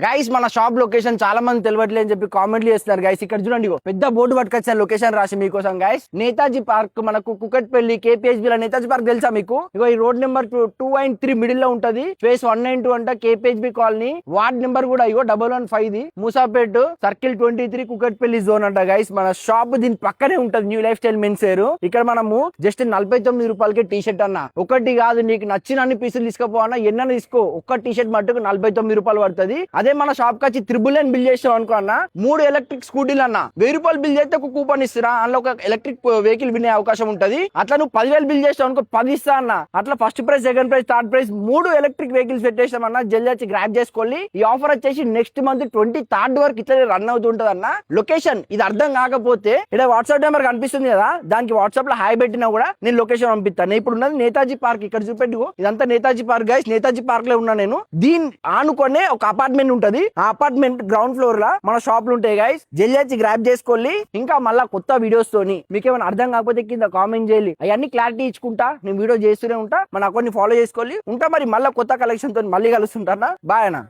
Guys మన shop location చాలా మంది తెలియట్లేదు అని చెప్పి కామెంట్లు చేస్తున్నారు గైస్. ఇక్కడ చూడండి పెద్ద బోర్డు పట్టుకొచ్చాను లొకేషన్ రాసి మీకోసం గైస్. నేతాజీ పార్క్ మనకు కుకట్పల్లి కేపీహెచ్బి నేతాజీ పార్క్ తెలుసా మీకు? ఇగో ఈ రోడ్ నెంబర్ 2 and 3 మిడిల్ లో ఉంటది. ఫేస్ 192 అంట కేపీహెచ్బి కాలనీ. వార్డ్ నెంబర్ కూడా ఇగో 115 ది మూసాపేట్ సర్కిల్ 23 కుకట్పల్లి జోన్ అంట గైస్. మన షాప్ దీని పక్కనే ఉంటది new life style men's wear. ఇక్కడ మనము జస్ట్ 49 రూపాయలకి టీ షర్ట్ అన్న. ఒకటి కాదు నీకు నచ్చిన అన్ని పీసులు తీసుకోపో అన్న, ఎన్న తీసుకో. ఒక్క టీ షర్ట్ మట్టుకు 49 రూపాయలు పడుతుంది. అదే మన షాప్ వచ్చి 3 బిల్ చేసాం అనుకో అన్న, 3 ఎలక్ట్రిక్ స్కూటీలు అన్న 1000 రూపాయలు బిల్ చేస్తే ఒక కూపన్ ఇస్తారా, అందులో ఒక ఎలక్ట్రిక్ వెహికల్ వినే అవకాశం ఉంటది. అట్లా నువ్వు 10,000 బిల్ చేసావు అనుకో 10 ఇస్తా అన్న. అట్లా first prize, second prize, third prize 3 electric vehicles పెట్టేసామన్నా. జల్దీ వచ్చి గ్రాప్ చేసుకోవాలి. ఈ ఆఫర్ వచ్చేసి నెక్స్ట్ మంత్ 23rd వరకు ఇట్లా రన్ అవుతుంటది అన్న. లొకేషన్ ఇది అర్థం కాకపోతే ఇక్కడ వాట్సాప్ నెంబర్ కనిపిస్తుంది కదా, దానికి వాట్సాప్ లో హాయ్ పెట్టినా కూడా నేను లొకేషన్ పంపిస్తాను. ఇప్పుడు ఉన్నది నేతాజీ పార్క్. ఇక్కడ చూపెట్టు, ఇదంతా Netaji park guys. Netaji park లో ఉన్నా నేను. దీని ఆనుకొనే ఒక అపార్ట్మెంట్ ఉంటది. ఆ అపార్ట్మెంట్ గ్రౌండ్ ఫ్లోర్ లా మన షాపులు ఉంటాయి గైస్. జల్దీ వచ్చి గ్రాప్ చేసుకోవాలి. ఇంకా మళ్ళా కొత్త వీడియోస్ తోని మీకు ఏమైనా అర్థం కాకపోతే కింద కామెంట్ చేయాలి. అవన్నీ క్లారిటీ ఇచ్చుకుంటా నేను వీడియో చేస్తూనే ఉంటా. మన అకౌంట్ ని ఫాలో చేసుకోవాలి ఉంటా. మరి మళ్ళీ కొత్త కలెక్షన్ తో మళ్ళీ కలుస్తుంటా. బాయ్ అన్న.